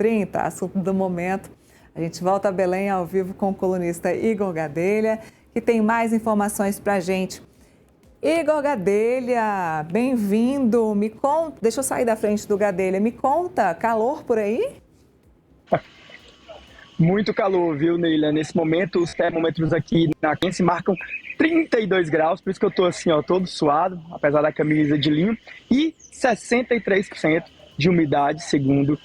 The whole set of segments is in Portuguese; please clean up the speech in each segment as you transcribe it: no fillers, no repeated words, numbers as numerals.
COP30, assunto do momento. A gente volta a Belém ao vivo com o colunista Igor Gadelha, que tem mais informações para a gente. Igor Gadelha, bem-vindo. Me conta, deixa eu sair da frente do Gadelha. Me conta, calor por aí? Muito calor, viu, Neila? Nesse momento, os termômetros aqui na Quense marcam 32 graus, por isso que eu tô assim, ó, todo suado, apesar da camisa de linho, e 63% de umidade, segundo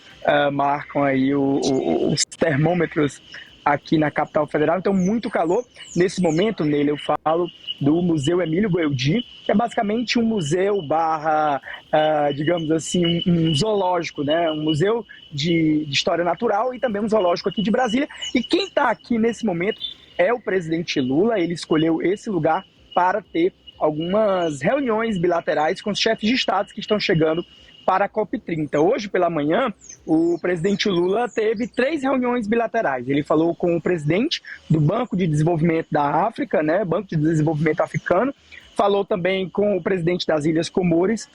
marcam aí os termômetros aqui na capital federal. Então, muito calor. Nesse momento, Neila, eu falo do Museu Emílio Goeldi, que é basicamente um museu barra, digamos assim, um zoológico, né? Um museu de história natural e também um zoológico aqui de Brasília. E quem está aqui nesse momento é o presidente Lula. Ele escolheu esse lugar para ter algumas reuniões bilaterais com os chefes de estados que estão chegando para a COP30. Hoje pela manhã, o presidente Lula teve 3 reuniões bilaterais. Ele falou com o presidente do Banco de Desenvolvimento da África, né, Banco de Desenvolvimento Africano, falou também com o presidente das Ilhas Comores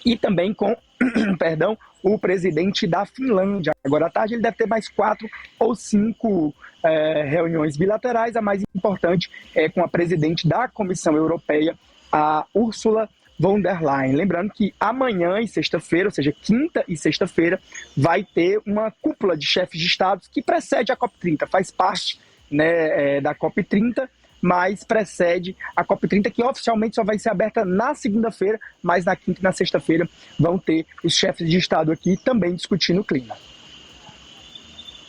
e também com, perdão, o presidente da Finlândia. Agora à tarde ele deve ter mais 4 ou 5 reuniões bilaterais. A mais importante é com a presidente da Comissão Europeia, a Ursula von der Leyen. Lembrando que amanhã e sexta-feira, ou seja, quinta e sexta-feira, vai ter uma cúpula de chefes de estados que precede a COP30, faz parte, né, da COP30, mas precede a COP30, que oficialmente só vai ser aberta na segunda-feira, mas na quinta e na sexta-feira vão ter os chefes de estado aqui também discutindo o clima.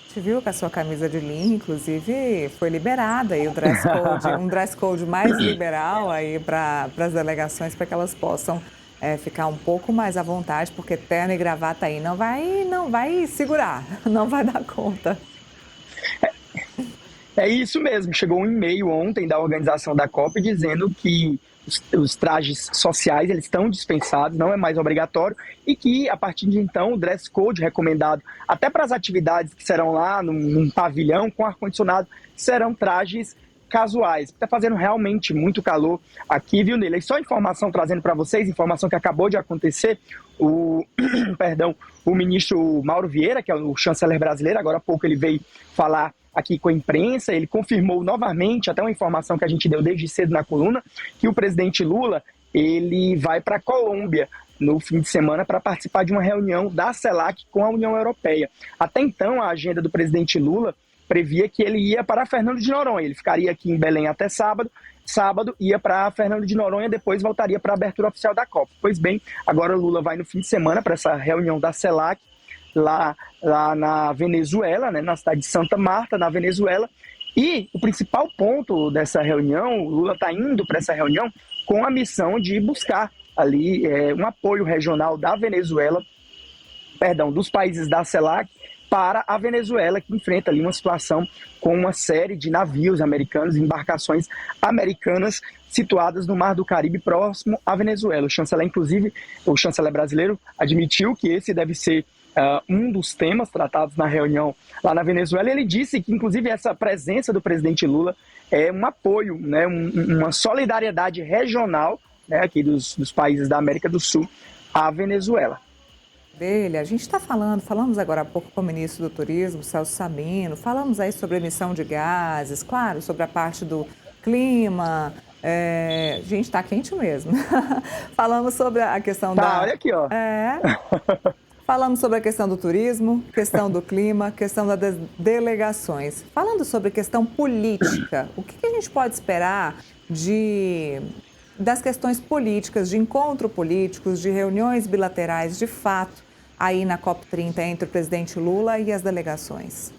Você viu que a sua camisa de linho, inclusive, foi liberada aí o dress code, um dress code mais liberal aí para as delegações, para que elas possam ficar um pouco mais à vontade, porque terno e gravata aí não vai segurar, não vai dar conta. É isso mesmo, chegou um e-mail ontem da organização da COP dizendo que os trajes sociais eles estão dispensados, não é mais obrigatório, e que a partir de então o dress code recomendado até para as atividades que serão lá num pavilhão com ar-condicionado serão trajes casuais. Está fazendo realmente muito calor aqui, viu, Nele? E só informação trazendo para vocês, informação que acabou de acontecer, o ministro Mauro Vieira, que é o chanceler brasileiro, agora há pouco ele veio falar aqui com a imprensa, ele confirmou novamente, até uma informação que a gente deu desde cedo na coluna, que o presidente Lula ele vai para a Colômbia no fim de semana para participar de uma reunião da CELAC com a União Europeia. Até então, a agenda do presidente Lula previa que ele ia para Fernando de Noronha, ele ficaria aqui em Belém até sábado, ia para Fernando de Noronha, depois voltaria para a abertura oficial da COP. Pois bem, agora o Lula vai no fim de semana para essa reunião da CELAC, lá na Venezuela, né, na cidade de Santa Marta, na Venezuela. E o principal ponto dessa reunião, o Lula está indo para essa reunião com a missão de buscar ali um apoio regional da Venezuela, dos países da CELAC, para a Venezuela, que enfrenta ali uma situação com uma série de navios americanos, embarcações americanas situadas no Mar do Caribe, próximo à Venezuela. O chanceler brasileiro admitiu que esse deve ser um dos temas tratados na reunião lá na Venezuela. Ele disse que, inclusive, essa presença do presidente Lula é um apoio, né, uma solidariedade regional, né, aqui dos países da América do Sul à Venezuela. A gente está falamos agora há pouco com o ministro do Turismo, Celso Sabino, falamos aí sobre emissão de gases, claro, sobre a parte do clima. Gente, está quente mesmo. Falamos sobre a questão olha aqui, ó. Falamos sobre a questão do turismo, questão do clima, questão das delegações. Falando sobre a questão política, o que a gente pode esperar das questões políticas, de encontros políticos, de reuniões bilaterais, de fato, aí na COP30 entre o presidente Lula e as delegações?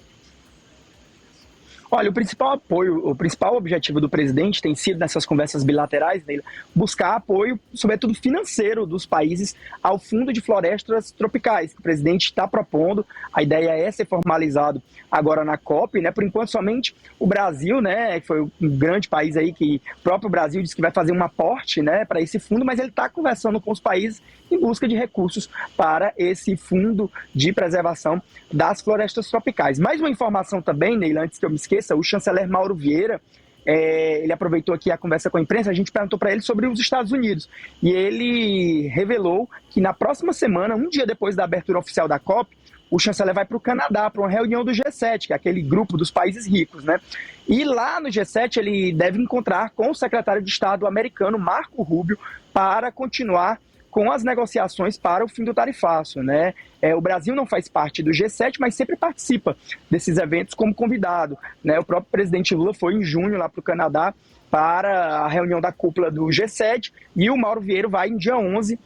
Olha, o principal objetivo do presidente tem sido, nessas conversas bilaterais dele, buscar apoio, sobretudo financeiro, dos países ao Fundo de Florestas Tropicais, que o presidente está propondo. A ideia é ser formalizado agora na COP, né? Por enquanto, somente o Brasil, né, que foi um grande país aí, que o próprio Brasil disse que vai fazer um aporte, né, para esse fundo, mas ele está conversando com os países em busca de recursos para esse fundo de preservação das florestas tropicais. Mais uma informação também, Neila, antes que eu me esqueça, o chanceler Mauro Vieira, ele aproveitou aqui a conversa com a imprensa, a gente perguntou para ele sobre os Estados Unidos, e ele revelou que na próxima semana, um dia depois da abertura oficial da COP, o chanceler vai para o Canadá, para uma reunião do G7, que é aquele grupo dos países ricos, né? E lá no G7 ele deve encontrar com o secretário de Estado americano, Marco Rubio, para continuar com as negociações para o fim do tarifaço, né? O Brasil não faz parte do G7, mas sempre participa desses eventos como convidado, né? O próprio presidente Lula foi em junho lá para o Canadá para a reunião da cúpula do G7 e o Mauro Vieira vai em dia 11,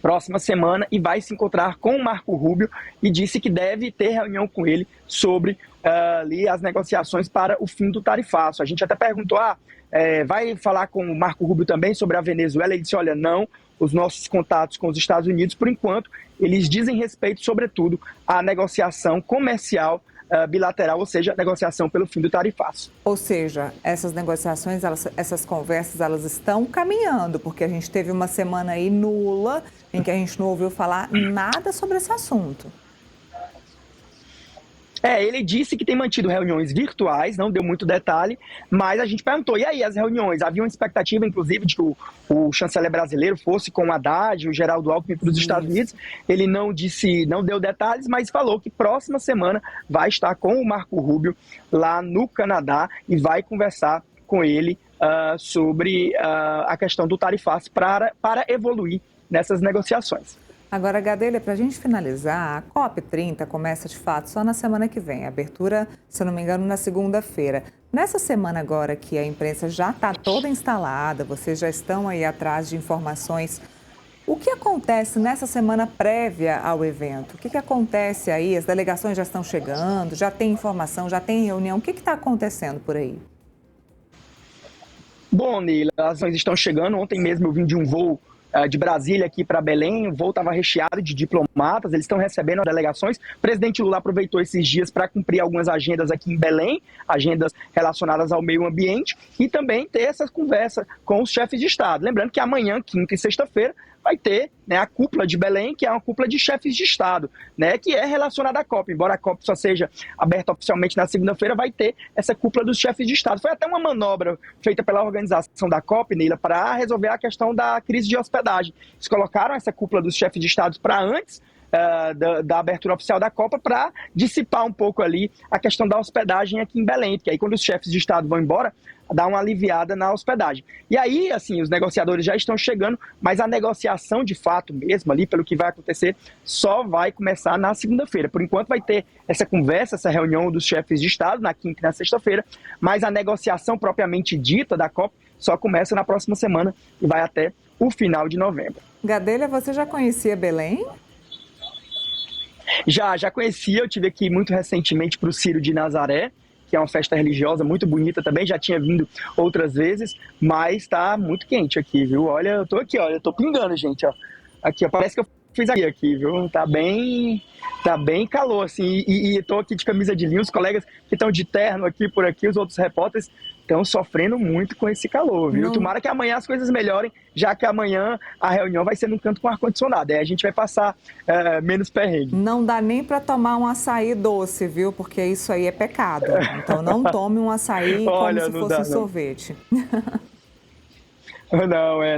próxima semana, e vai se encontrar com o Marco Rubio e disse que deve ter reunião com ele sobre ali as negociações para o fim do tarifaço. A gente até perguntou, vai falar com o Marco Rubio também sobre a Venezuela? Ele disse, olha, não, os nossos contatos com os Estados Unidos, por enquanto, eles dizem respeito, sobretudo, à negociação comercial bilateral, ou seja, negociação pelo fim do tarifaço. Ou seja, essas negociações, essas conversas, elas estão caminhando, porque a gente teve uma semana aí nula, em que a gente não ouviu falar nada sobre esse assunto. Ele disse que tem mantido reuniões virtuais, não deu muito detalhe, mas a gente perguntou, e aí as reuniões? Havia uma expectativa, inclusive, de que o chanceler brasileiro fosse com o Haddad, o Geraldo Alckmin para os Estados Unidos. Ele não deu detalhes, mas falou que próxima semana vai estar com o Marco Rubio lá no Canadá e vai conversar com ele sobre a questão do tarifaço para evoluir nessas negociações. Agora, Gadelha, para a gente finalizar, a COP30 começa de fato só na semana que vem. A abertura, se eu não me engano, na segunda-feira. Nessa semana agora que a imprensa já está toda instalada, vocês já estão aí atrás de informações. O que acontece nessa semana prévia ao evento? O que acontece aí? As delegações já estão chegando, já tem informação, já tem reunião. O que está acontecendo por aí? Bom, Neila, as ações estão chegando. Ontem mesmo eu vim de um voo de Brasília aqui para Belém, o voo estava recheado de diplomatas, eles estão recebendo as delegações. O presidente Lula aproveitou esses dias para cumprir algumas agendas aqui em Belém, agendas relacionadas ao meio ambiente, e também ter essa conversa com os chefes de Estado. Lembrando que amanhã, quinta e sexta-feira, vai ter, né, a cúpula de Belém, que é uma cúpula de chefes de Estado, né, que é relacionada à COP. Embora a COP só seja aberta oficialmente na segunda-feira, vai ter essa cúpula dos chefes de Estado. Foi até uma manobra feita pela organização da COP, Neila, para resolver a questão da crise de hospedagem. Eles colocaram essa cúpula dos chefes de Estado para antes da abertura oficial da Copa, para dissipar um pouco ali a questão da hospedagem aqui em Belém, porque aí quando os chefes de Estado vão embora, dá uma aliviada na hospedagem. E aí, assim, os negociadores já estão chegando, mas a negociação de fato mesmo ali, pelo que vai acontecer, só vai começar na segunda-feira. Por enquanto vai ter essa conversa, essa reunião dos chefes de Estado na quinta e na sexta-feira, mas a negociação propriamente dita da COP só começa na próxima semana e vai até o final de novembro. Gadelha, você já conhecia Belém? Já conhecia, eu tive aqui muito recentemente para o Círio de Nazaré, que é uma festa religiosa muito bonita também, já tinha vindo outras vezes, mas está muito quente aqui, viu? Olha, eu tô aqui, olha, eu tô pingando, gente, ó. Aqui, ó, parece que eu fiz aqui, viu? Tá bem calor, assim, e tô aqui de camisa de linho, os colegas que estão de terno aqui por aqui, os outros repórteres estão sofrendo muito com esse calor, viu? Tomara que amanhã as coisas melhorem, já que amanhã a reunião vai ser num canto com ar-condicionado, aí a gente vai passar menos perrengue. Não dá nem para tomar um açaí doce, viu? Porque isso aí é pecado. Então não tome um açaí como se fosse um sorvete.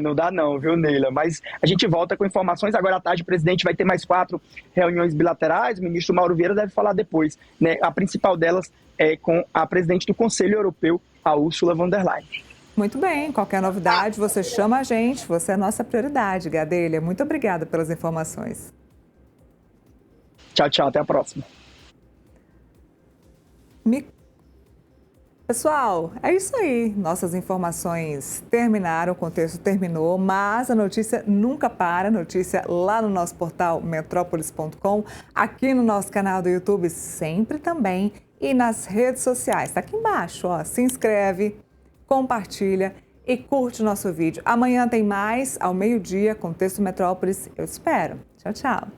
Não dá não, viu, Neila? Mas a gente volta com informações. Agora à tarde o presidente vai ter mais 4 reuniões bilaterais, o ministro Mauro Vieira deve falar depois, né? A principal delas é com a presidente do Conselho Europeu, a Ursula von der Leyen. Muito bem, qualquer novidade você chama a gente, você é a nossa prioridade, Gadelha. Muito obrigada pelas informações. Tchau, até a próxima. Pessoal, é isso aí. Nossas informações terminaram, o contexto terminou, mas a notícia nunca para. Notícia lá no nosso portal metrópolis.com, aqui no nosso canal do YouTube, sempre também, e nas redes sociais. Está aqui embaixo, ó. Se inscreve, compartilha e curte o nosso vídeo. Amanhã tem mais, ao meio-dia, com Texto Metrópolis. Eu espero. Tchau, tchau.